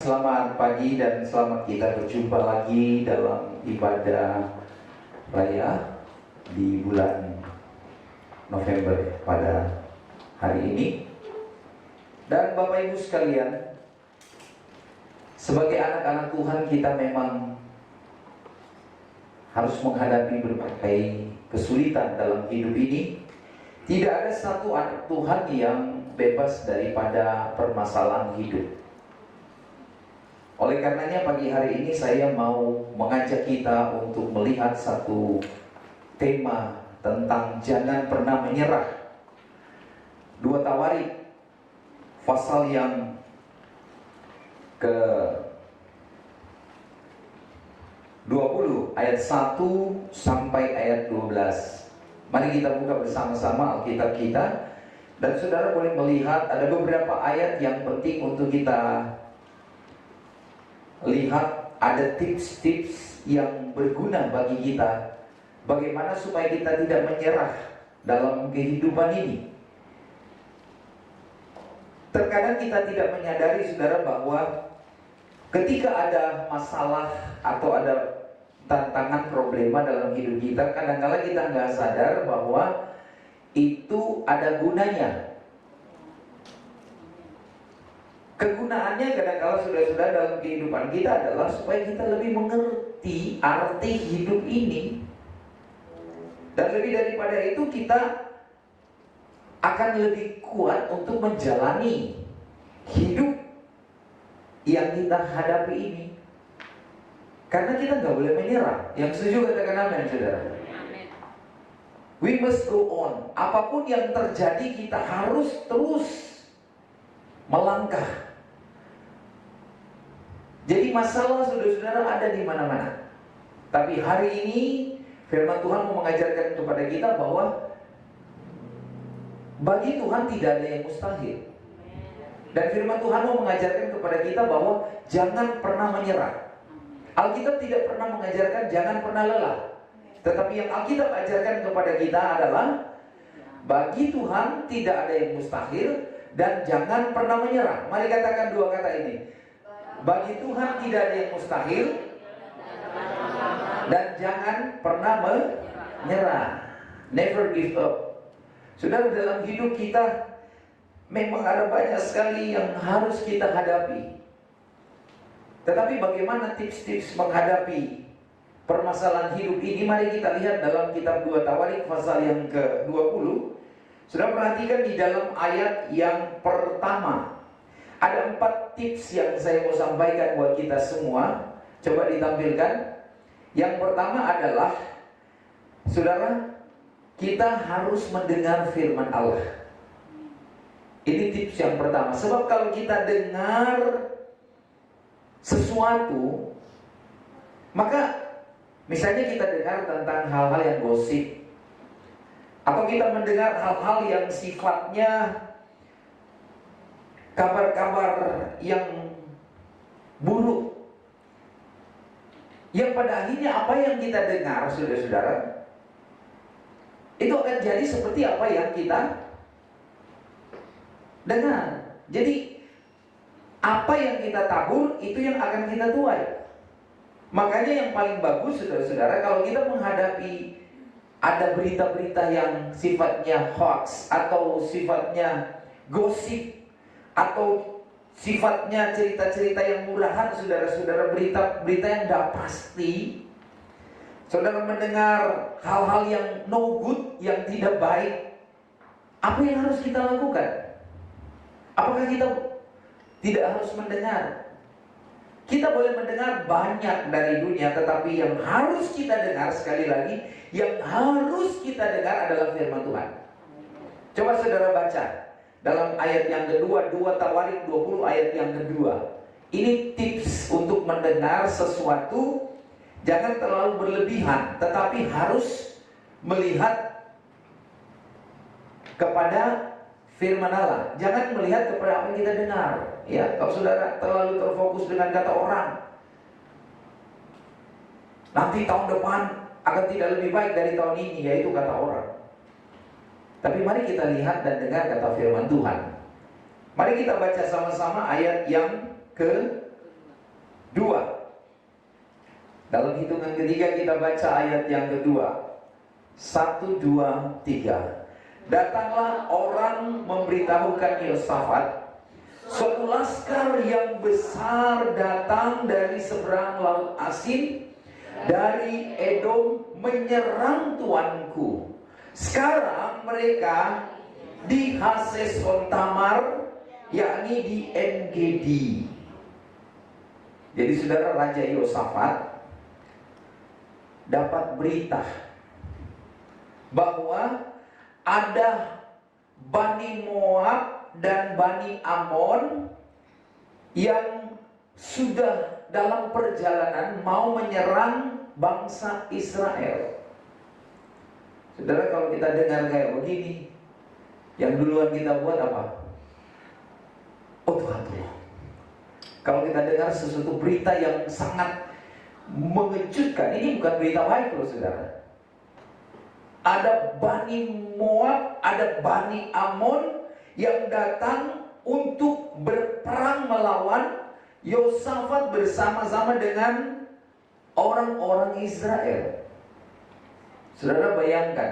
Selamat pagi dan selamat kita berjumpa lagi dalam ibadah raya di bulan November pada hari ini. Dan Bapak Ibu sekalian, sebagai anak-anak Tuhan kita memang harus menghadapi berbagai kesulitan dalam hidup ini. Tidak ada satu anak Tuhan yang bebas daripada permasalahan hidup. Oleh karenanya pagi hari ini saya mau mengajak kita untuk melihat satu tema tentang jangan pernah menyerah. 2 Tawarik pasal yang ke 20 ayat 1 sampai ayat 12. Mari kita buka bersama-sama Alkitab kita. Dan saudara boleh melihat ada beberapa ayat yang penting untuk kita lihat. Ada tips-tips yang berguna bagi kita, bagaimana supaya kita tidak menyerah dalam kehidupan ini. Terkadang kita tidak menyadari saudara bahwa ketika ada masalah atau ada tantangan problema dalam hidup kita, kadang-kala kita nggak sadar bahwa itu ada gunanya. Kegunaannya kadang-kala saudara-saudara dalam kehidupan kita adalah supaya kita lebih mengerti arti hidup ini. Dan lebih daripada itu kita akan lebih kuat untuk menjalani hidup yang kita hadapi ini. Karena kita nggak boleh menyerah. Yang setuju katakan amin, saudara. We must go on. Apapun yang terjadi kita harus terus melangkah. Jadi masalah saudara-saudara ada di mana-mana. Tapi hari ini firman Tuhan mau mengajarkan kepada kita bahwa bagi Tuhan tidak ada yang mustahil. Dan firman Tuhan mau mengajarkan kepada kita bahwa jangan pernah menyerah. Alkitab tidak pernah mengajarkan jangan pernah lelah. Tetapi yang Alkitab ajarkan kepada kita adalah bagi Tuhan tidak ada yang mustahil dan jangan pernah menyerah. Mari katakan 2 kata ini. Bagi Tuhan tidak ada yang mustahil dan jangan pernah menyerah. Never give up. Saudara, dalam hidup kita memang ada banyak sekali yang harus kita hadapi. Tetapi bagaimana tips-tips menghadapi permasalahan hidup ini? Mari kita lihat dalam kitab 2 Tawarik pasal yang ke-20. Sudah perhatikan di dalam ayat yang pertama. Ada 4 tips yang saya mau sampaikan buat kita semua. Coba ditampilkan. Yang pertama adalah, saudara, kita harus mendengar firman Allah. Ini tips yang pertama. Sebab kalau kita dengar sesuatu, maka misalnya kita dengar tentang hal-hal yang gosip, atau kita mendengar hal-hal yang sifatnya kabar-kabar yang buruk, yang pada akhirnya apa yang kita dengar, saudara-saudara, itu akan jadi seperti apa yang kita dengar. Jadi apa yang kita tabur, itu yang akan kita tuai. Makanya yang paling bagus, saudara-saudara, kalau kita menghadapi ada berita-berita yang sifatnya hoax, atau sifatnya gosip, atau sifatnya cerita-cerita yang murahan, saudara-saudara, berita-berita yang tidak pasti, saudara mendengar hal-hal yang no good, yang tidak baik, apa yang harus kita lakukan? Apakah kita tidak harus mendengar? Kita boleh mendengar banyak dari dunia, tetapi yang harus kita dengar, sekali lagi, yang harus kita dengar adalah firman Tuhan. Coba saudara baca dalam ayat yang kedua, 2 Tawarik 20 ayat yang kedua. Ini tips untuk mendengar sesuatu. Jangan terlalu berlebihan, tetapi harus melihat kepada firman Allah. Jangan melihat kepada apa yang kita dengar. Ya, kalau saudara terlalu terfokus dengan kata orang, nanti tahun depan akan tidak lebih baik dari tahun ini, yaitu kata orang. Tapi mari kita lihat dan dengar kata firman Tuhan. Mari kita baca sama-sama ayat yang ke 2. Dalam hitungan ketiga kita baca ayat yang kedua. 1, 2, 3. Datanglah orang memberitahukan Yosafat, suatu laskar yang besar datang dari seberang laut Asin, dari Edom menyerang tuanku. Sekarang mereka di Haseson Tamar, yakni di En-gedi. Jadi saudara, Raja Yosafat dapat berita bahwa ada Bani Moab dan Bani Amon yang sudah dalam perjalanan mau menyerang bangsa Israel. Saudara, kalau kita dengar kayak begini, yang duluan kita buat apa? Oh Tuhan, Tuhan. Kalau kita dengar sesuatu berita yang sangat mengejutkan, ini bukan berita baik loh saudara. Ada Bani Moab, ada Bani Amon yang datang untuk berperang melawan Yosafat bersama-sama dengan orang-orang Israel. Saudara bayangkan,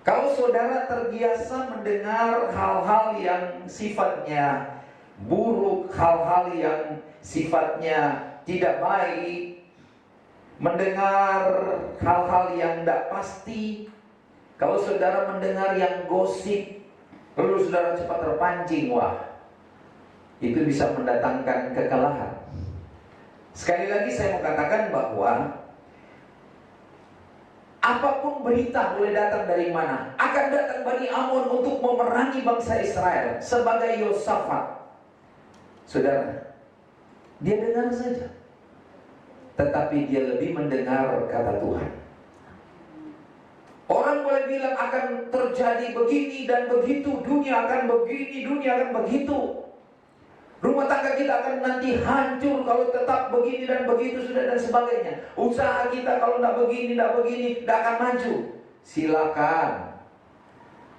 kalau saudara terbiasa mendengar hal-hal yang sifatnya buruk, hal-hal yang sifatnya tidak baik, mendengar hal-hal yang tidak pasti, kalau saudara mendengar yang gosip, lalu saudara cepat terpancing, wah, itu bisa mendatangkan kekalahan. Sekali lagi saya mau katakan bahwa apapun berita boleh datang dari mana, akan datang Bani Amon untuk memerangi bangsa Israel sebagai Yosafat. Saudara, dia dengar saja, tetapi dia lebih mendengar kata Tuhan. Orang boleh bilang akan terjadi begini dan begitu, dunia akan begini, dunia akan begitu, rumah tangga kita akan nanti hancur kalau tetap begini dan begitu, sudah dan sebagainya. Usaha kita kalau tidak begini, tidak akan maju. Silakan,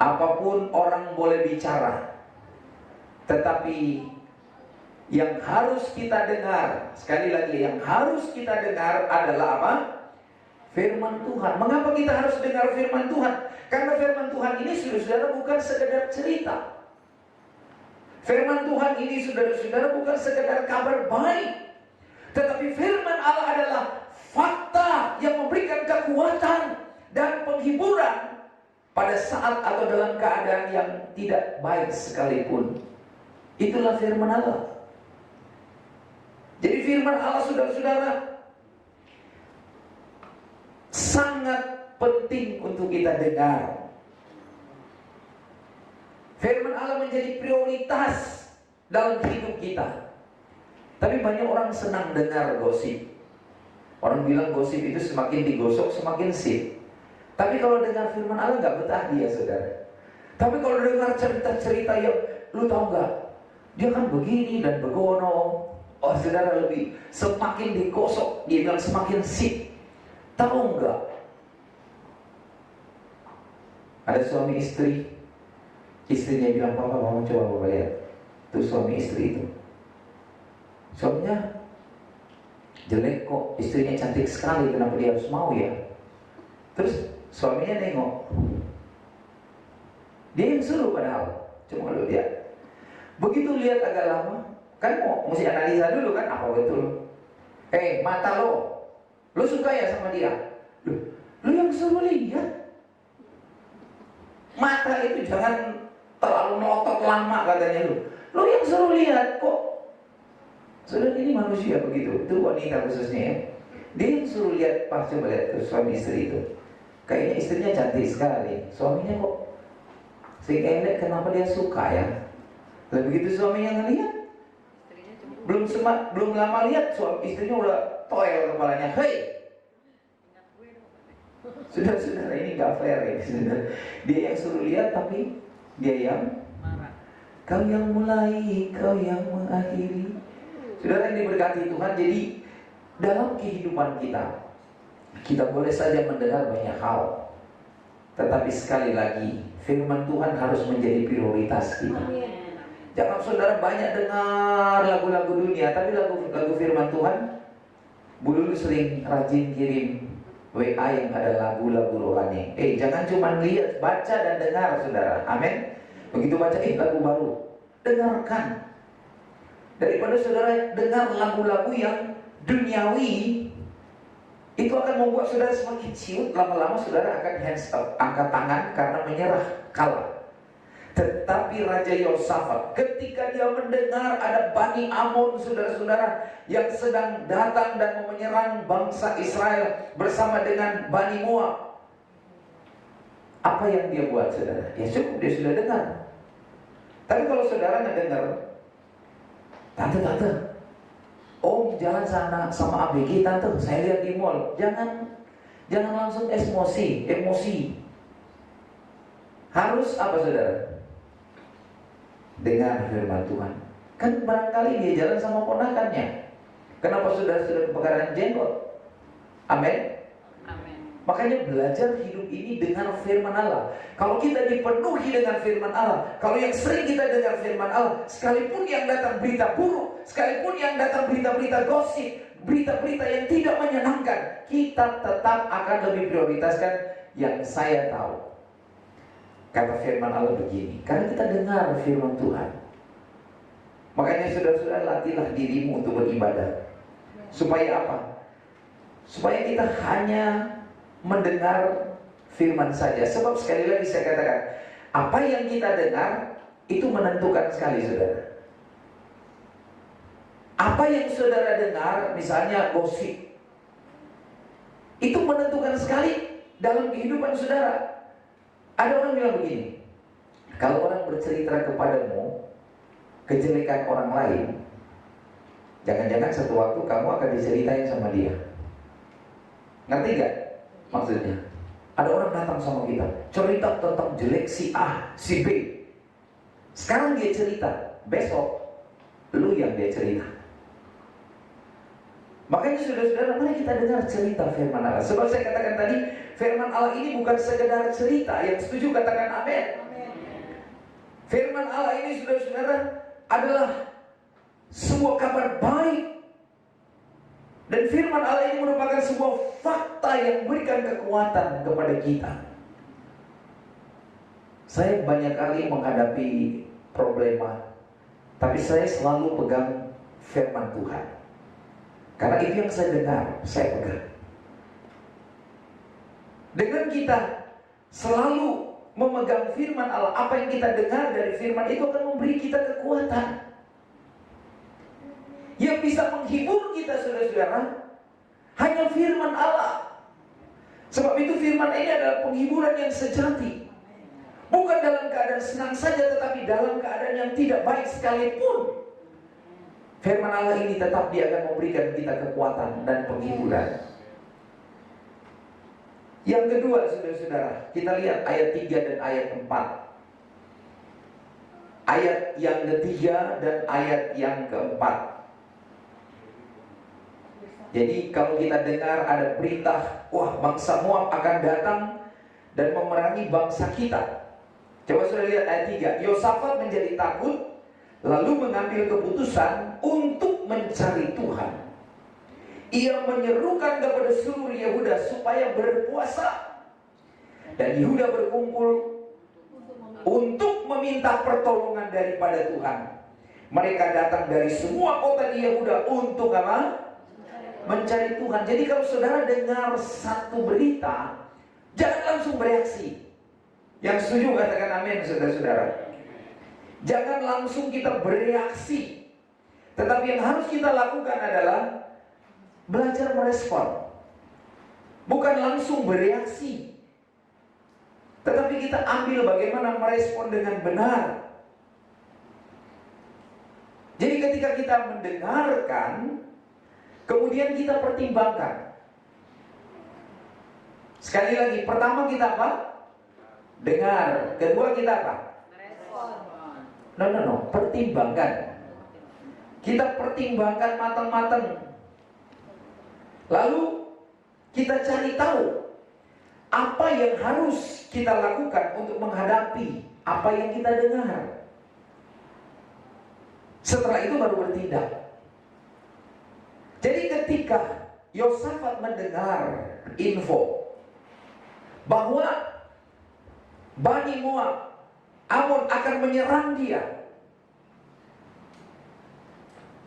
apapun orang boleh bicara, tetapi yang harus kita dengar, sekali lagi, yang harus kita dengar adalah apa? Firman Tuhan. Mengapa kita harus dengar firman Tuhan? Karena firman Tuhan ini, saudara-saudara, bukan sekedar cerita. Firman Tuhan ini, saudara-saudara, bukan sekedar kabar baik, tetapi firman Allah adalah fakta yang memberikan kekuatan dan penghiburan pada saat atau dalam keadaan yang tidak baik sekalipun. Itulah firman Allah. Jadi firman Allah, saudara-saudara, sangat penting untuk kita dengar. Firman Allah menjadi prioritas dalam hidup kita. Tapi banyak orang senang dengar gosip. Orang bilang gosip itu semakin digosok semakin sip. Tapi kalau dengar firman Allah nggak betah dia, saudara. Tapi kalau dengar cerita-cerita yang, lu tahu nggak, dia kan begini dan begono. Oh saudara, lebih semakin digosok, dia bilang semakin sip. Tahu nggak? Ada suami istri, istrinya bilang, papa mau coba bapak lihat. Itu suami istri itu. Suaminya jelek kok, istrinya cantik sekali, kenapa dia harus mau ya? Terus suaminya nengok, dia yang suruh padahal, cuma lu lihat. Begitu lihat agak lama, kan mesti analisa dulu kan, apa betul? Mata lo suka ya sama dia? Lu yang suruh lihat. Mata itu jangan terlalu melotot lama katanya lu. Lu yang suruh lihat kok. Saudara, ini manusia begitu. Itu wanita khususnya ya. Dia yang suruh lihat, pas coba lihat tuh suami istri itu. Kayaknya istrinya cantik sekali. Suaminya kok sehingga kenapa dia suka ya? Lalu begitu suaminya ngelihat, belum lama lihat suami istrinya udah toel kepalanya. Hei, saudara-saudara, ini gak fair ya, saudara. Dia yang suruh lihat tapi dia yang marah. Kau yang mulai, kau yang mengakhiri. Saudara, ini diberkati Tuhan. Jadi dalam kehidupan kita boleh saja mendengar banyak hal, tetapi sekali lagi firman Tuhan harus menjadi prioritas kita. Jangan saudara banyak dengar lagu-lagu dunia, tapi lagu firman Tuhan. Bu Lulu sering rajin kirim WA yang ada lagu-lagu rohani. Jangan cuma lihat, baca dan dengar saudara. Amin. Begitu baca, lagu baru, dengarkan. Daripada saudara dengar lagu-lagu yang duniawi, itu akan membuat saudara semakin ciut. Lama-lama saudara akan hands up, angkat tangan karena menyerah, kalah. Tetapi Raja Yosafat, ketika dia mendengar ada Bani Amon, saudara-saudara, yang sedang datang dan menyerang bangsa Israel bersama dengan Bani Moab, apa yang dia buat, saudara? Ya cukup, dia sudah dengar. Tapi kalau saudara nggak dengar, tante, Om jalan sana sama ABG, tante, saya lihat di mall. Jangan langsung emosi. Harus apa, saudara? Dengar firman Tuhan. Kan barangkali dia jalan sama ponakannya. Kenapa sudah kebakaran jenggot? Amin. Makanya belajar hidup ini dengan firman Allah. Kalau kita dipenuhi dengan firman Allah, kalau yang sering kita dengar firman Allah, sekalipun yang datang berita buruk, sekalipun yang datang berita-berita gosip, berita-berita yang tidak menyenangkan, kita tetap akan lebih prioritaskan yang saya tahu. Kata firman Allah begini, karena kita dengar firman Tuhan. Makanya saudara-saudara, latihlah dirimu untuk beribadah. Supaya apa? Supaya kita hanya mendengar firman saja. Sebab sekali lagi saya katakan, apa yang kita dengar itu menentukan sekali, saudara. Apa yang saudara dengar, misalnya gosip, itu menentukan sekali dalam kehidupan saudara. Ada orang bilang begini, kalau orang bercerita kepadamu kejelekan orang lain, jangan-jangan satu waktu kamu akan diceritain sama dia. Ngerti gak maksudnya? Ada orang datang sama kita, cerita tentang jelek si A, si B. Sekarang dia cerita, besok lu yang dia cerita. Makanya saudara-saudara, mari kita dengar cerita firman Allah. Sebab saya katakan tadi, firman Allah ini bukan sekedar cerita. Yang setuju katakan amin. Firman Allah ini, saudara-saudara, adalah sebuah kabar baik. Dan firman Allah ini merupakan sebuah fakta yang memberikan kekuatan kepada kita. Saya banyak kali menghadapi problema, tapi saya selalu pegang firman Tuhan. Karena itu yang saya dengar, saya pegang. Dengan kita selalu memegang firman Allah, apa yang kita dengar dari firman itu akan memberi kita kekuatan yang bisa menghibur kita, saudara-saudara. Hanya firman Allah. Sebab itu firman ini adalah penghiburan yang sejati. Bukan dalam keadaan senang saja, tetapi dalam keadaan yang tidak baik sekalipun. Firman Allah ini tetap dia akan memberikan kita kekuatan dan penghiburan. Yang kedua, saudara-saudara, kita lihat ayat 3 dan ayat 4. Ayat yang ketiga dan ayat yang keempat. Jadi kalau kita dengar ada berita, wah bangsa Moab akan datang dan memerangi bangsa kita. Coba saudara lihat ayat 3. Yosafat menjadi takut, lalu mengambil keputusan untuk mencari Tuhan. Ia menyerukan kepada seluruh Yehuda supaya berpuasa. Dan Yehuda berkumpul untuk meminta pertolongan daripada Tuhan. Mereka datang dari semua kota di Yehuda untuk apa? Mencari Tuhan. Jadi kalau saudara dengar satu berita, jangan langsung bereaksi. Yang setuju katakan amin, saudara-saudara. Jangan langsung kita bereaksi. Tetapi yang harus kita lakukan adalah belajar merespon. Bukan langsung bereaksi, tetapi kita ambil bagaimana merespon dengan benar. Jadi ketika kita mendengarkan, kemudian kita pertimbangkan. Sekali lagi, pertama kita apa? Dengar. Kedua kita apa? No, pertimbangkan. Kita pertimbangkan matang-matang. Lalu kita cari tahu apa yang harus kita lakukan untuk menghadapi apa yang kita dengar. Setelah itu baru bertindak. Jadi ketika Yosafat mendengar info bahwa Bani Moab, Amon akan menyerang dia,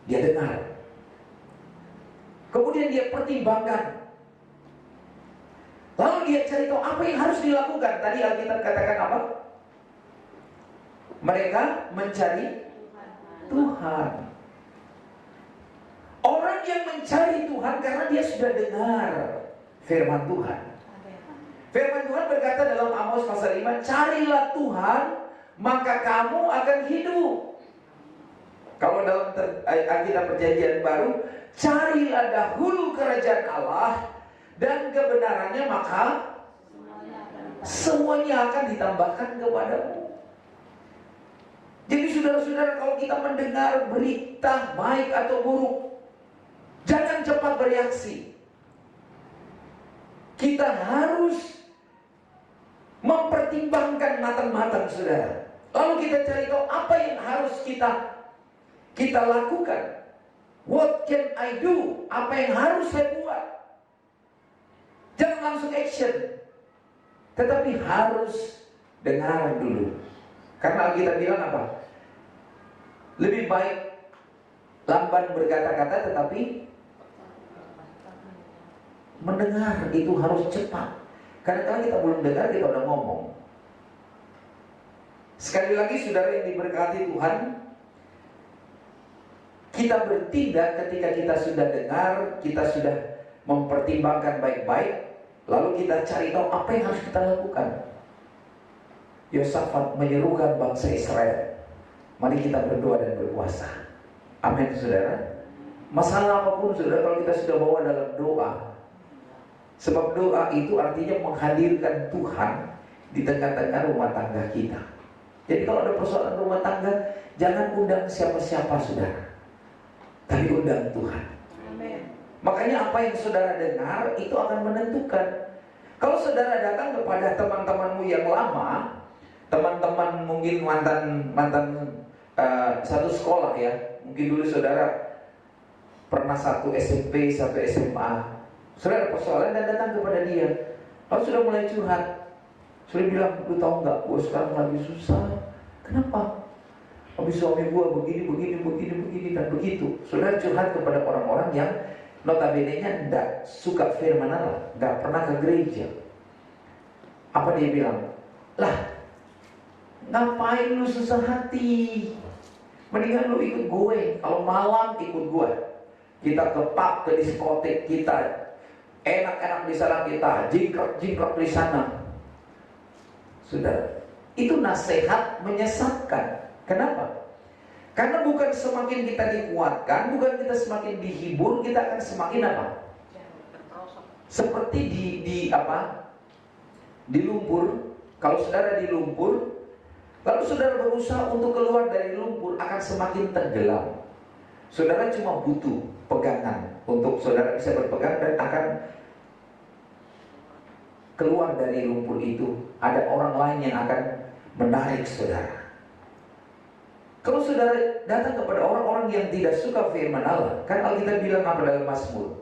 dia dengar. Kemudian dia pertimbangkan. Lalu dia cari tahu apa yang harus dilakukan. Tadi Alkitab katakan apa? Mereka mencari Tuhan. Orang yang mencari Tuhan karena dia sudah dengar firman Tuhan. Firman Tuhan berkata dalam Amos pasal 5, carilah Tuhan, maka kamu akan hidup. Kalau dalam Alkitab Perjanjian Baru, carilah dahulu kerajaan Allah dan kebenarannya, maka semuanya akan ditambahkan kepadamu. Jadi saudara-saudara, kalau kita mendengar berita baik atau buruk, jangan cepat bereaksi. Kita harus mempertimbangkan matang-matang, saudara. Lalu kita cari tahu apa yang harus kita lakukan. What can I do? Apa yang harus saya buat? Jangan langsung action, tetapi harus dengar dulu. Karena kita bilang apa? Lebih baik lamban berkata-kata tetapi mendengar itu harus cepat. Karena kalau kita belum dengar, kita udah ngomong. Sekali lagi saudara yang diberkati Tuhan, kita bertindak ketika kita sudah dengar, kita sudah mempertimbangkan baik-baik, lalu kita cari tahu apa yang harus kita lakukan. Yosafat menyerukan bangsa Israel, mari kita berdoa dan berpuasa. Amin saudara. Masalah apapun saudara, kalau kita sudah bawa dalam doa, sebab doa itu artinya menghadirkan Tuhan di tengah-tengah rumah tangga kita. Jadi kalau ada persoalan rumah tangga, jangan undang siapa-siapa saudara, tapi undang Tuhan. Amin. Makanya apa yang saudara dengar itu akan menentukan. Kalau saudara datang kepada teman-temanmu yang lama, teman-teman mungkin mantan satu sekolah ya, mungkin dulu saudara pernah satu SMP, satu SMA, saudara ada persoalan dan datang kepada dia, lalu sudah mulai curhat, sudah bilang, lu tahu nggak, gue sekarang lagi susah. Kenapa? Habis suami gue begini dan begitu. Saudara curhat kepada orang-orang yang notabene-nya tidak suka firman Allah, nggak pernah ke gereja. Apa dia bilang? Lah, ngapain lu susah hati? Mendingan lu ikut gue. Kalau malam ikut gue. Kita ke pub, ke diskotek, kita enak-enak di sana, kita jingkrok di sana. Sudah, itu nasihat menyesatkan. Kenapa? Karena bukan semakin kita dikuatkan, bukan kita semakin dihibur, kita akan semakin apa? Seperti di lumpur. Kalau saudara di lumpur, lalu saudara berusaha untuk keluar dari lumpur, akan semakin tenggelam. Saudara cuma butuh pegangan untuk saudara bisa berpegang dan akan keluar dari lumpur itu. Ada orang lain yang akan menarik saudara. Kalau saudara datang kepada orang-orang yang tidak suka firman Allah, kan Alkitab bilang apa dalam Mazmur?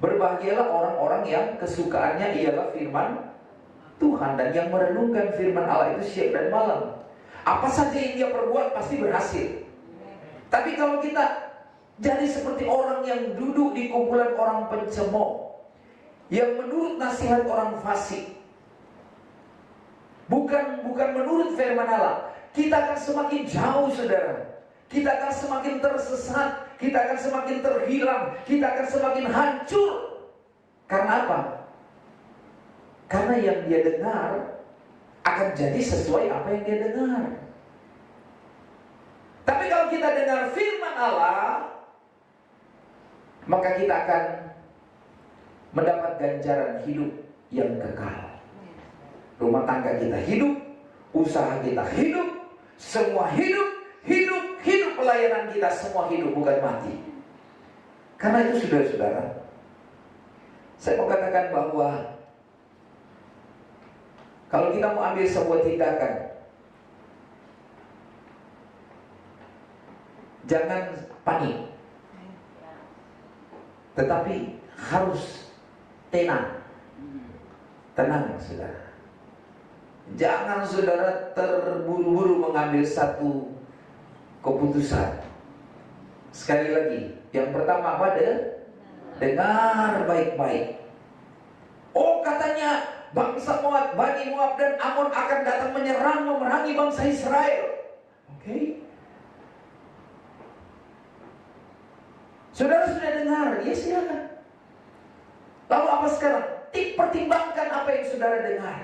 Berbahagialah orang-orang yang kesukaannya ialah firman Tuhan dan yang merenungkan firman Allah itu siang dan malam. Apa saja yang dia perbuat pasti berhasil. Tapi kalau kita jadi seperti orang yang duduk di kumpulan orang pencemooh, yang menurut nasihat orang fasik, bukan menurut firman Allah, kita akan semakin jauh saudara. Kita akan semakin tersesat, kita akan semakin terhilang, kita akan semakin hancur. Karena apa? Karena yang dia dengar akan jadi sesuai apa yang dia dengar. Tapi kalau kita dengar firman Allah, maka kita akan mendapat ganjaran hidup yang kekal. Rumah tangga kita hidup, usaha kita hidup, semua hidup pelayanan kita semua hidup, bukan mati. Karena itu saudara-saudara, saya mau katakan bahwa kalau kita mau ambil sebuah tindakan, Jangan panik, tetapi harus tenang. Tenang, saudara. Jangan saudara terburu-buru mengambil satu keputusan. Sekali lagi, yang pertama apa? Dengar baik-baik. Oh, katanya bangsa Moab, Bani Moab dan Amon akan datang menyerang, memerangi bangsa Israel. Oke. Saudara sudah dengar? Ya silakan. Lalu apa sekarang? Pertimbangkan apa yang saudara dengar.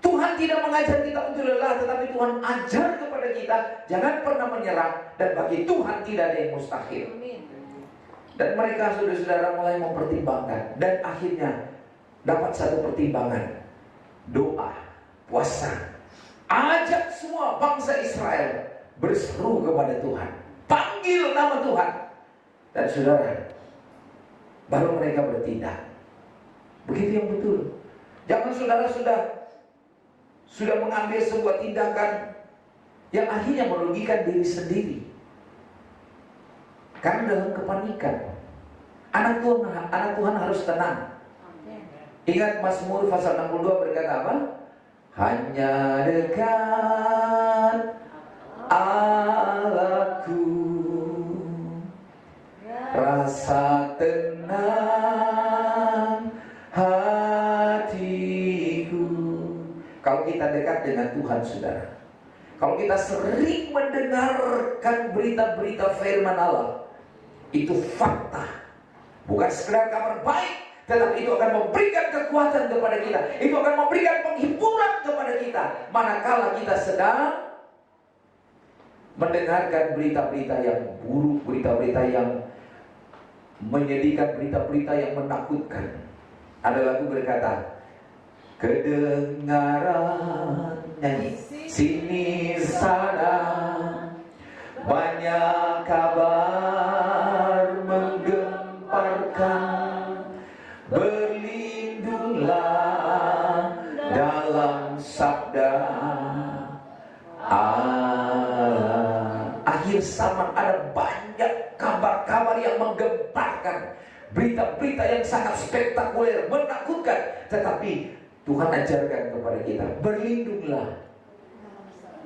Tuhan tidak mengajar kita untuk lelah, tetapi Tuhan ajar kepada kita jangan pernah menyerah, dan bagi Tuhan tidak ada yang mustahil. Dan mereka saudara-saudara mulai mempertimbangkan, dan akhirnya dapat satu pertimbangan. Doa, puasa. Ajak semua bangsa Israel berseru kepada Tuhan. Panggil nama Tuhan. Dan saudara, baru mereka bertindak. Begitu yang betul. Jangan saudara sudah mengambil sebuah tindakan yang akhirnya merugikan diri sendiri. Karena dalam kepanikan, anak Tuhan harus tenang. Ingat Mazmur pasal 62 berkata apa? Hanya dekat Allahku, rasa tenang hatiku. Kalau kita dekat dengan Tuhan, saudara, kalau kita sering mendengarkan berita-berita firman Allah, itu fakta, bukan sekedar kabar baik, tetapi itu akan memberikan kekuatan kepada kita. Itu akan memberikan penghiburan kepada kita manakala kita sedang mendengarkan berita-berita yang buruk, berita-berita yang menyedihkan, berita-berita yang menakutkan. Ada lagu berkata, kedengaran nyanyi sini sana, banyak kabar menggemparkan, berlindunglah dalam sabda Allah. Akhir zaman ada banyak kabar-kabar yang menggemparkan, berita-berita yang sangat spektakuler, menakutkan, tetapi Tuhan ajarkan kepada kita, berlindunglah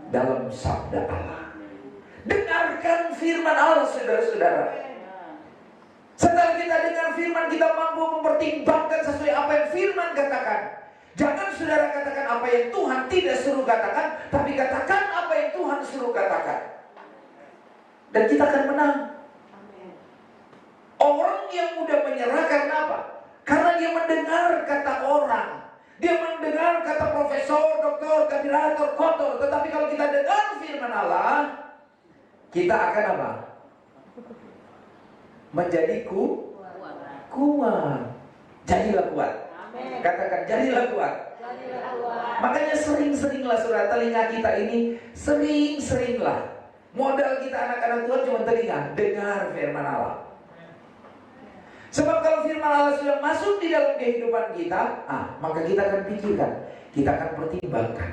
dalam sabda Allah. Dengarkan firman Allah, saudara-saudara. Setelah kita dengar firman, kita mampu mempertimbangkan sesuai apa yang firman katakan. Jangan saudara katakan apa yang Tuhan tidak suruh katakan, tapi katakan apa yang Tuhan suruh katakan. Dan kita akan menang. Orang yang mudah menyerah karena apa? Karena dia mendengar kata orang. Dia mendengar kata profesor, doktor, kadirator, kotor. Tetapi kalau kita dengar firman Allah, kita akan apa? Menjadi kuat. Jadilah kuat. Katakan, jadilah kuat. Makanya sering-seringlah saudara, telinga kita ini sering-seringlah. Modal kita anak-anak Tuhan cuma telinga, dengar firman Allah. Sebab kalau firman Allah sudah masuk di dalam kehidupan kita, maka kita akan pikirkan, kita akan pertimbangkan.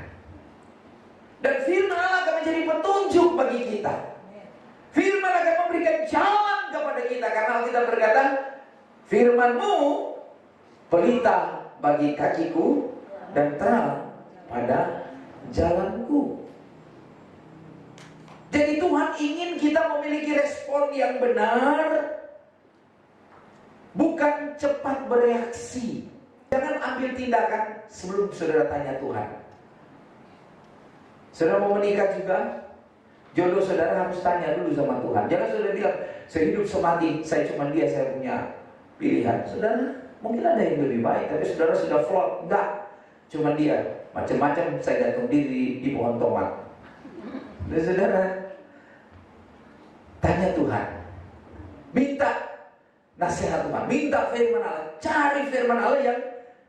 Dan firman Allah akan menjadi petunjuk bagi kita. Firman akan memberikan jalan kepada kita, karena kita berkata, firman-Mu pelita bagi kakiku dan terang pada jalanku. Jadi Tuhan ingin kita memiliki respon yang benar, bukan cepat bereaksi. Jangan ambil tindakan sebelum saudara tanya Tuhan. Saudara mau menikah juga, jodoh saudara harus tanya dulu sama Tuhan. Jangan saudara bilang, sehidup semati saya cuma dia, saya punya pilihan. Saudara, mungkin ada yang lebih baik, tapi saudara sudah flop. Enggak, cuma dia. Macam-macam saya gantung diri di pohon tomat. Dan saudara, tanya Tuhan, minta nasihat Tuhan, minta firman Allah, cari firman Allah yang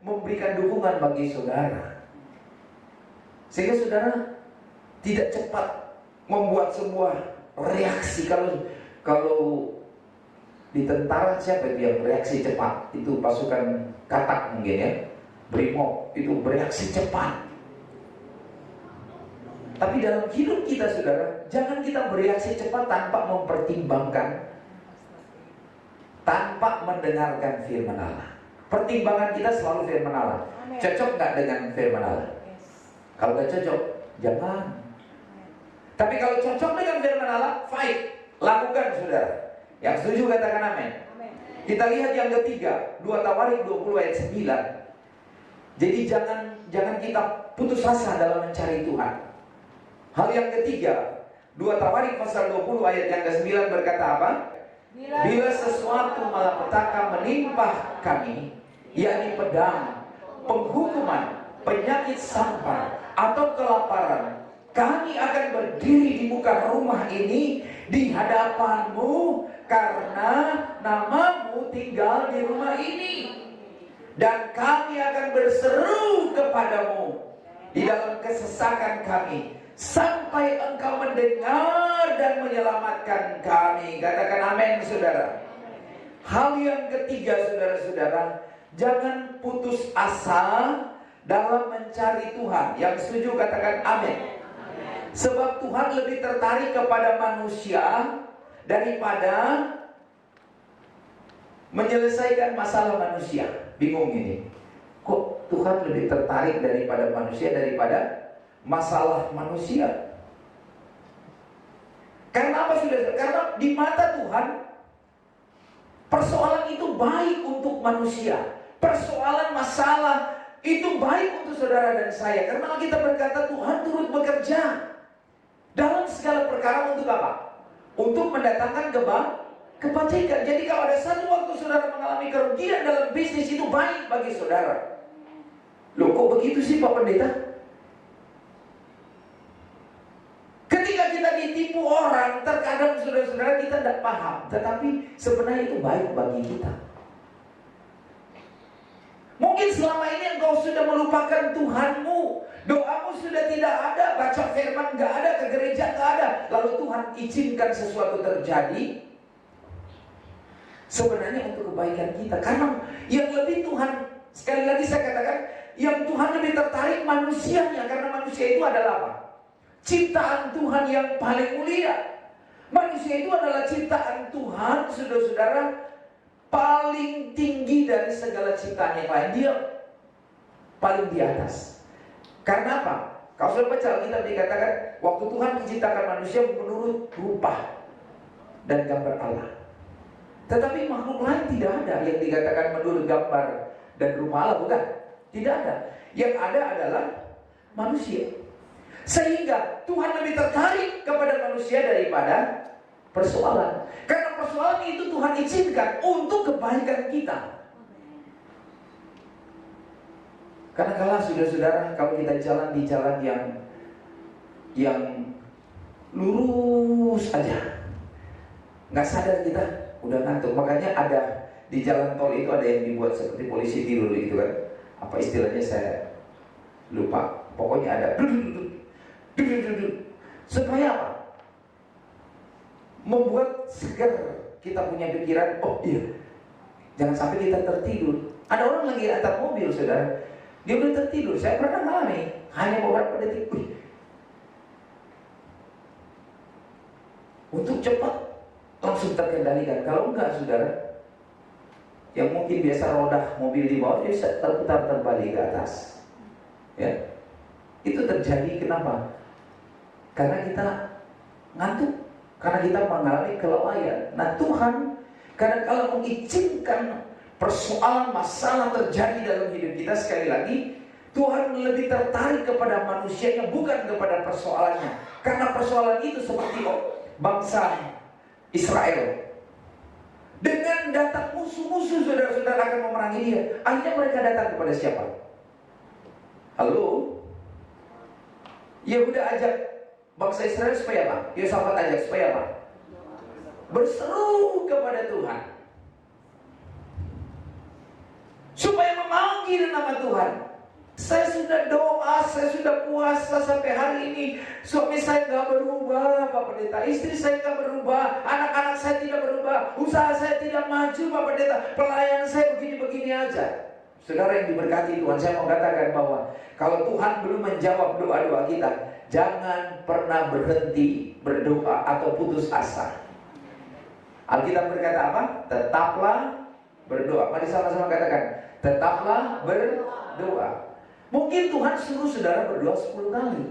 memberikan dukungan bagi saudara, sehingga saudara tidak cepat membuat sebuah reaksi. Kalau di tentara siapa yang bereaksi cepat? Itu pasukan Katak mungkin ya, Brimob itu bereaksi cepat. Tapi dalam hidup kita saudara, jangan kita bereaksi cepat tanpa mempertimbangkan, tanpa mendengarkan firman Allah. Pertimbangan kita selalu firman Allah. Cocok nggak dengan firman Allah? Kalau nggak cocok, jangan. Tapi kalau cocok dengan firman Allah, fight, lakukan saudara. Yang setuju katakan amin. Kita lihat yang ketiga, 2 Tawarik 20 ayat 9. Jadi jangan kita putus asa dalam mencari Tuhan. Hal yang ketiga, 2 Tawarik pasal 20 ayat yang ke-9 berkata apa? Bila sesuatu malapetaka menimpa kami, yakni pedang, penghukuman, penyakit sampar, atau kelaparan, kami akan berdiri di muka rumah ini di hadapanmu, karena namamu tinggal di rumah ini. Dan kami akan berseru kepadamu di dalam kesesakan kami, sampai engkau mendengar dan menyelamatkan kami. Katakan amin saudara. Hal yang ketiga saudara-saudara, jangan putus asa dalam mencari Tuhan. Yang setuju katakan amin. Sebab Tuhan lebih tertarik kepada manusia daripada menyelesaikan masalah manusia. Bingung ini, kok Tuhan lebih tertarik daripada manusia daripada masalah manusia? Karena apa saudara? Karena di mata Tuhan persoalan itu baik untuk manusia. Persoalan masalah itu baik untuk saudara dan saya. Karena kita berkata Tuhan turut bekerja dalam segala perkara untuk apa? Untuk mendatangkan kebajikan. Jadi kalau ada satu waktu saudara mengalami kerugian dalam bisnis, itu baik bagi saudara. Loh kok begitu sih Pak Pendeta? Ketika kita ditipu orang, terkadang saudara-saudara kita tidak paham, tetapi sebenarnya itu baik bagi kita. Mungkin selama ini engkau sudah melupakan Tuhanmu, doamu sudah tidak ada, baca firman gak ada, ke gereja gak ada, lalu Tuhan izinkan sesuatu terjadi sebenarnya untuk kebaikan kita. Karena yang lebih Tuhan, sekali lagi saya katakan, yang Tuhan lebih tertarik manusianya. Karena manusia itu adalah apa? Ciptaan Tuhan yang paling mulia. Manusia itu adalah ciptaan Tuhan, saudara-saudara, paling tinggi dari segala ciptaan yang lain. Dia paling di atas. Karena apa? Kalau sudah baca Alkitab dikatakan, waktu Tuhan menciptakan manusia menurut rupa dan gambar Allah. Tetapi makhluk lain tidak ada yang dikatakan menurut gambar dan rupa Allah, bukan? Tidak ada. Yang ada adalah manusia. Sehingga Tuhan lebih tertarik kepada manusia daripada persoalan. Karena persoalan itu Tuhan izinkan untuk kebaikan kita. Karena kalau saudara-saudara, kalau kita jalan di jalan yang lurus aja, nggak sadar kita udah ngantuk. Makanya ada di jalan tol itu ada yang dibuat seperti polisi tidur gitu kan. Apa istilahnya saya lupa. Pokoknya ada supaya apa? Membuat segar kita punya pikiran. Oh iya, jangan sampai kita tertidur. Ada orang lagi atap mobil saudara, dia udah tertidur. Saya pernah mengalami hanya beberapa detik. Untuk cepat langsung terkendalikan. Kalau enggak saudara, yang mungkin biasa roda mobil di bawah, dia bisa terputar terbalik ke atas. Ya, itu terjadi kenapa? Karena kita ngantuk, karena kita mengalami kelalaian. Nah Tuhan karena kalau mengizinkan persoalan masalah terjadi dalam hidup kita, sekali lagi Tuhan lebih tertarik kepada manusianya, bukan kepada persoalannya. Karena persoalan itu seperti bangsa Israel, dengan datang musuh-musuh, saudara-saudara akan memerangi dia. Akhirnya mereka datang kepada siapa? Halo? Yehuda ajak bangsa Israel supaya apa? Yosafat ajak supaya apa? Berseru kepada Tuhan, supaya memanggil nama Tuhan. Saya sudah doa, saya sudah puasa sampai hari ini, suami saya nggak berubah, Pak Pendeta. Istri saya nggak berubah, anak-anak saya tidak berubah, usaha saya tidak maju, Pak Pendeta. Pelayanan saya begini-begini aja. Saudara yang diberkati Tuhan, saya mau katakan bahwa kalau Tuhan belum menjawab doa-doa kita, jangan pernah berhenti berdoa atau putus asa. Alkitab berkata apa? Tetaplah berdoa. Mari sama-sama katakan, tetaplah berdoa. Mungkin Tuhan suruh saudara berdoa 10 kali,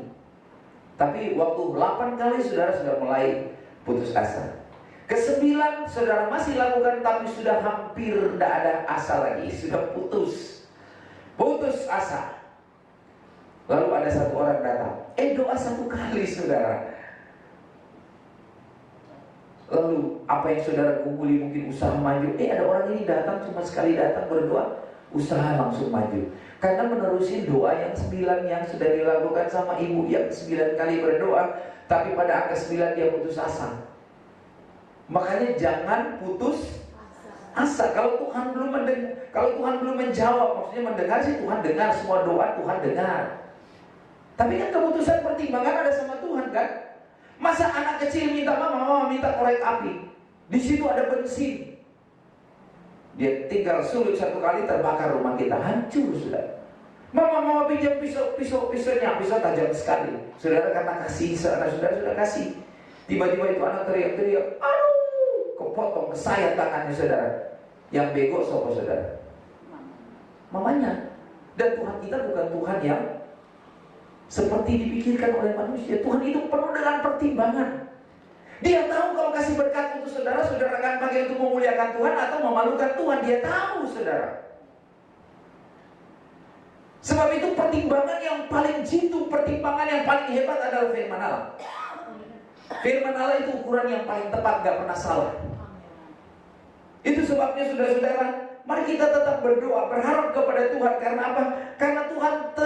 tapi waktu 8 kali saudara sudah mulai putus asa. Ke-9 saudara masih lakukan, tapi sudah hampir tidak ada asa lagi, sudah putus asa. Lalu ada satu orang datang, doa 1 kali saudara. Lalu apa yang saudara kumpuli, mungkin usaha maju. Ada orang ini datang, cuma sekali datang berdoa, usaha langsung maju. Karena menerusin doa yang 9 yang sudah dilakukan sama ibu yang 9 kali berdoa, tapi pada angka 9 dia putus asa. Makanya jangan putus asa. Kalau Tuhan belum menjawab, maksudnya mendengar sih Tuhan dengar, semua doa Tuhan dengar. Tapi kan keputusan pertimbangan ada sama Tuhan kan? Masa anak kecil minta mama minta korek api, di situ ada bensin, dia tinggal sulut 1 kali terbakar rumah kita, hancur sudah. Mama pinjam pisaunya, pisau tajam sekali. Saudara kata kasih, saudara sudah kasih. Tiba-tiba itu anak teriak-teriak, aduh, kepotong, kesayat tangannya saudara. Yang bego siapa saudara? Mamanya. Dan Tuhan kita bukan Tuhan yang seperti dipikirkan oleh manusia. Tuhan itu penuh dengan pertimbangan. Dia tahu kalau kasih berkat untuk saudara, saudara akan pakai untuk memuliakan Tuhan atau memalukan Tuhan. Dia tahu saudara. Sebab itu pertimbangan yang paling jitu, pertimbangan yang paling hebat adalah firman Allah. Firman Allah itu ukuran yang paling tepat, gak pernah salah. Itu sebabnya saudara-saudara, mari kita tetap berdoa, berharap kepada Tuhan. Karena apa? Karena Tuhan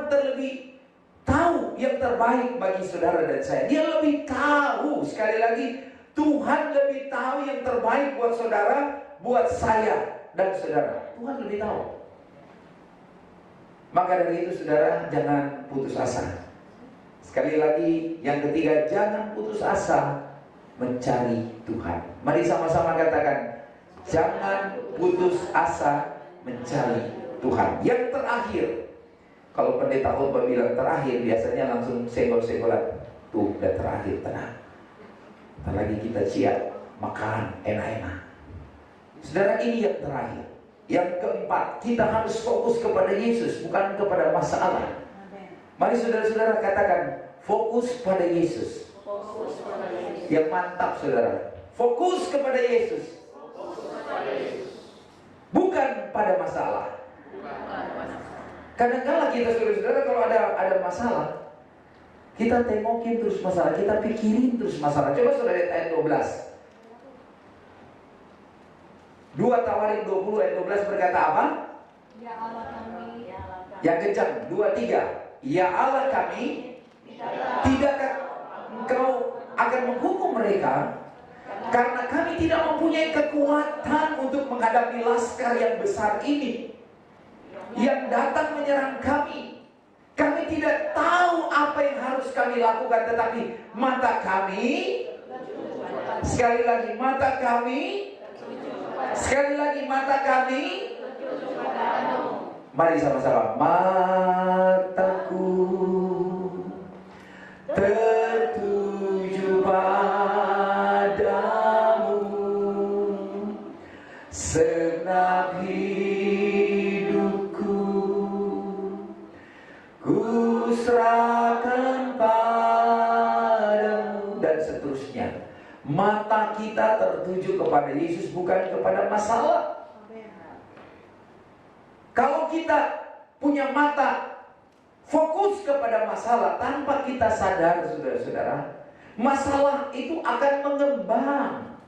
terlebih tahu yang terbaik bagi saudara dan saya. Dia lebih tahu, sekali lagi, Tuhan lebih tahu yang terbaik buat saudara, buat saya dan saudara. Tuhan lebih tahu. Maka dari itu saudara, jangan putus asa. Sekali lagi, yang ketiga, jangan putus asa mencari Tuhan. Mari sama-sama katakan, jangan putus asa mencari Tuhan. Yang terakhir, kalau pendeta khotbah bilang terakhir, biasanya langsung senggol-senggolan. Tuh, udah terakhir, tenang. Ntar lagi kita siap makan enak-enak. Saudara, ini yang terakhir. Yang keempat, kita harus fokus kepada Yesus, bukan kepada masalah. Mari saudara-saudara katakan, fokus pada Yesus. Yang mantap saudara. Fokus kepada Yesus. Bukan pada masalah. Kadang-kadang kita saudara-saudara kalau ada masalah, kita tengokin terus masalah, kita pikirin terus masalah. Coba saudara lihat ayat 12. 2 Tawarik 20 ayat 12 berkata apa? Ya Allah kami, yang kencang, 2-3. Ya Allah kami, tidakkah Engkau akan menghukum mereka? Karena kami tidak mempunyai kekuatan untuk menghadapi laskar yang besar ini yang datang menyerang kami. Kami tidak tahu apa yang harus kami lakukan, tetapi mata kami, sekali lagi mata kami, sekali lagi mata kami, mari sama-sama, mataku tertuju padamu, segenap hidupku ku serahkan padamu, dan seterusnya. Mata kita tertuju kepada Yesus, bukan kepada masalah. Kalau kita punya mata fokus kepada masalah tanpa kita sadar, saudara-saudara, masalah itu akan mengembang.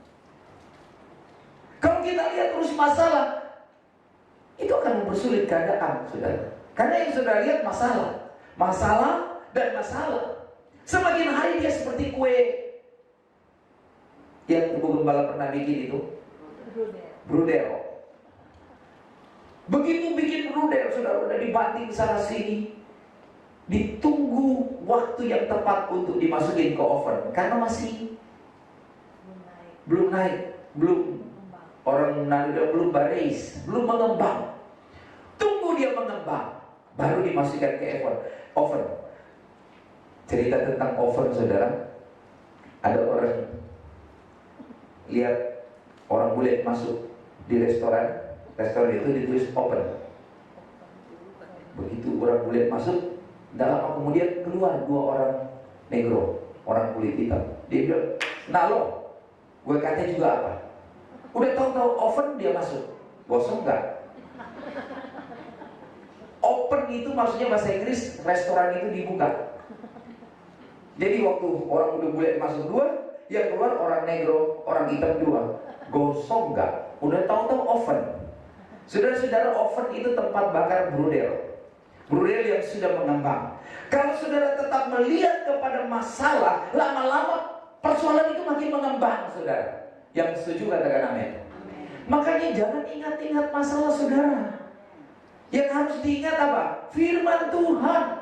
Kalau kita lihat terus masalah, itu akan mempersulit keadaan, saudara. Karena yang saudara lihat masalah, masalah dan masalah. Semakin hari dia seperti kue yang Ibu Gembala pernah bikin itu, brudel. Begitu bikin brudel, saudara, udah dibanting sana sini, ditunggu waktu yang tepat untuk dimasukin ke oven, karena masih belum naik, belum orang Nanda belum baris, belum mengembang. Tunggu dia mengembang, baru dimasukkan ke oven. Cerita tentang oven, saudara. Ada orang lihat orang bule masuk di restoran itu ditulis open. Begitu orang bule masuk, tidak lama kemudian keluar dua orang negro, orang kulit hitam. Dia bilang, nah lo, gue katanya juga apa? Udah tahu-tahu oven dia masuk, gosong nggak? Open itu maksudnya bahasa Inggris, restoran itu dibuka. Jadi waktu orang udah bule masuk dua, yang keluar orang negro, orang hitam dua. Gosong nggak? Udah tahu-tahu oven. Saudara-saudara, oven itu tempat bakar brudel. Brudel yang sudah mengembang. Kalau saudara tetap melihat kepada masalah, lama-lama persoalan itu makin mengembang, saudara. Yang setuju katakan amin. Makanya jangan ingat-ingat masalah saudara. Yang harus diingat apa? Firman Tuhan.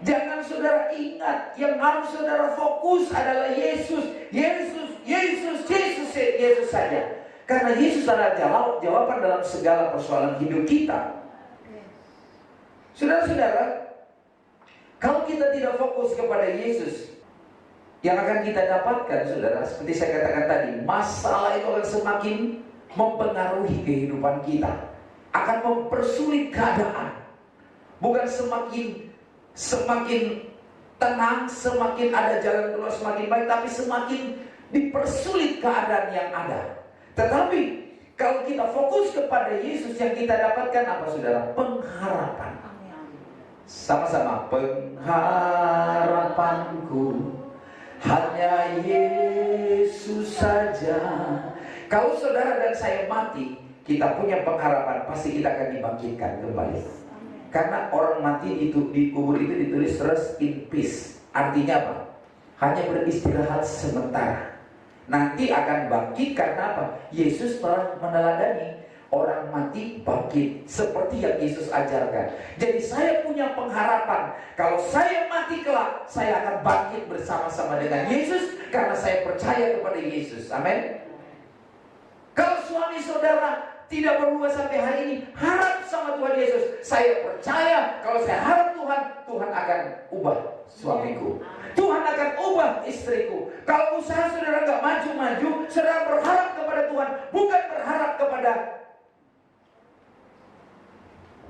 Jangan saudara ingat, yang harus saudara fokus adalah Yesus. Yesus saja. Karena Yesus adalah jawaban dalam segala persoalan hidup kita. Saudara-saudara, kalau kita tidak fokus kepada Yesus, yang akan kita dapatkan, saudara, seperti saya katakan tadi, masalah itu akan semakin mempengaruhi kehidupan kita, akan mempersulit keadaan. Bukan semakin tenang, semakin ada jalan keluar semakin baik, tapi semakin dipersulit keadaan yang ada. Tetapi kalau kita fokus kepada Yesus, yang kita dapatkan apa, saudara? Pengharapan. Sama-sama, pengharapanku hanya Yesus saja. Kalau saudara dan saya mati, kita punya pengharapan, pasti kita akan dibangkitkan kembali. Karena orang mati itu di kubur itu ditulis rest in peace. Artinya apa? Hanya beristirahat sementara. Nanti akan bangkit karena apa? Yesus telah meneladani orang mati bangkit seperti yang Yesus ajarkan. Jadi saya punya pengharapan, kalau saya mati kelak, saya akan bangkit bersama-sama dengan Yesus karena saya percaya kepada Yesus. Amin. Kalau suami saudara tidak berubah sampai hari ini, harap sama Tuhan Yesus. Saya percaya kalau saya harap Tuhan, Tuhan akan ubah suamiku. Tuhan akan ubah istriku. Kalau usaha saudara nggak maju-maju, saudara berharap kepada Tuhan, bukan berharap kepada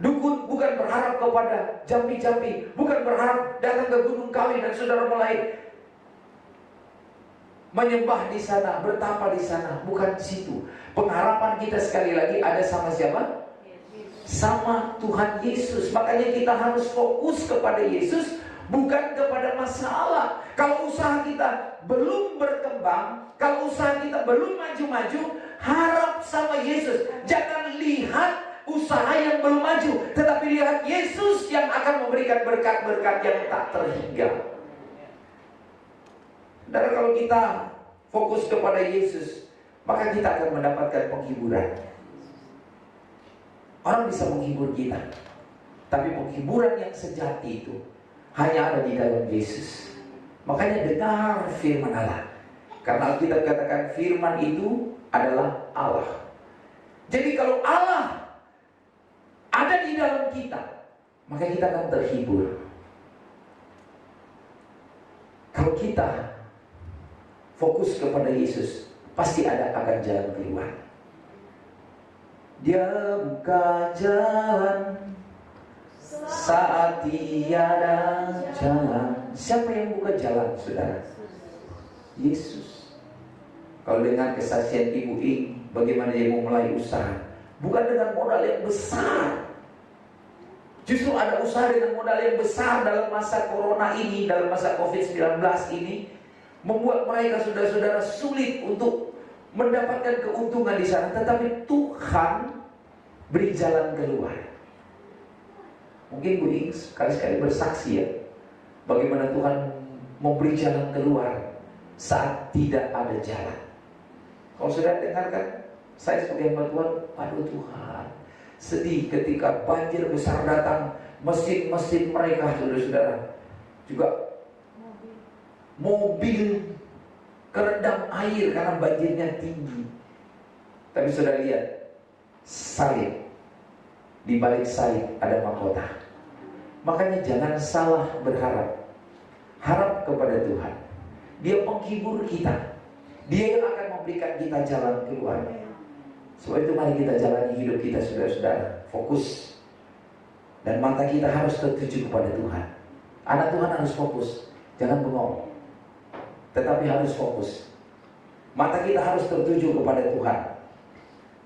dukun, bukan berharap kepada jambi-jambi, bukan berharap datang ke Gunung Kawi dan saudara mulai menyembah di sana, bertapa di sana. Bukan di situ. Pengharapan kita sekali lagi ada sama siapa? Sama Tuhan Yesus. Makanya kita harus fokus kepada Yesus, bukan kepada masalah. Kalau usaha kita belum berkembang, kalau usaha kita belum maju-maju, harap sama Yesus. Jangan lihat usaha yang belum maju, tetapi lihat Yesus yang akan memberikan berkat-berkat yang tak terhingga. Dan kalau kita fokus kepada Yesus, maka kita akan mendapatkan penghiburan. Orang bisa menghibur kita, tapi penghiburan yang sejati itu hanya ada di dalam Yesus. Makanya dengar firman Allah, karena Alkitab katakan firman itu adalah Allah. Jadi kalau Allah ada di dalam kita, maka kita akan terhibur. Kalau kita fokus kepada Yesus, pasti akan jalan keluar. Dia buka jalan saat tiada jalan. Siapa yang buka jalan, saudara? Yesus. Kalau dengan kesaksian Ibu Ing, bagaimana dia mau mulai usaha? Bukan dengan modal yang besar. Justru ada usaha dengan modal yang besar dalam masa corona ini, dalam masa COVID-19 ini, membuat mereka saudara-saudara sulit untuk mendapatkan keuntungan di sana. Tetapi Tuhan beri jalan keluar. Mungkin Bu Ing sekali-sekali bersaksi ya, bagaimana Tuhan memberi jalan keluar saat tidak ada jalan. Kalau sudah dengarkan, saya sebagai hamba Tuhan, aduh Tuhan, sedih ketika banjir besar datang, mesin-mesin mereka saudara-saudara juga mobil kerendam air karena banjirnya tinggi. Tapi sudah lihat salib, di balik salib ada mahkota. Makanya jangan salah berharap. harap kepada Tuhan. Dia penghibur kita. Dia yang akan memberikan kita jalan keluar. Sebab itu mari kita jalani hidup kita, saudara-saudara. Fokus. Dan mata kita harus tertuju kepada Tuhan. Anak Tuhan harus fokus. Jangan bengong. Tetapi harus fokus. Mata kita harus tertuju kepada Tuhan.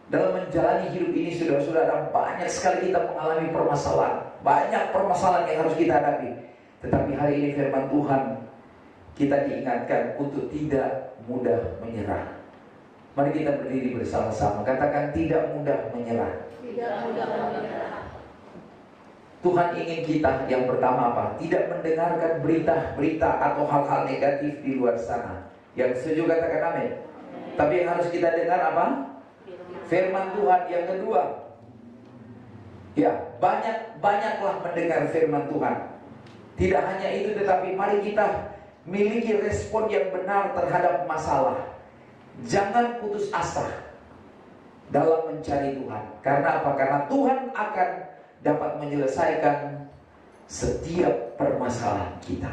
Dalam menjalani hidup ini, saudara-saudara, banyak sekali kita mengalami permasalahan. Banyak permasalahan yang harus kita hadapi. Tetapi hari ini firman Tuhan, kita diingatkan untuk tidak mudah menyerah. Mari kita berdiri bersama-sama. Katakan, tidak mudah menyerah. Tidak mudah menyerah. Tuhan ingin kita yang pertama apa? Tidak mendengarkan berita-berita atau hal-hal negatif di luar sana. Yang setuju katakan amin. Tapi yang harus kita dengar apa? Firman Tuhan. Yang kedua, ya, banyaklah mendengar firman Tuhan. Tidak hanya itu, tetapi mari kita miliki respon yang benar terhadap masalah. Jangan putus asa dalam mencari Tuhan. Karena apa? Karena Tuhan akan dapat menyelesaikan setiap permasalahan kita.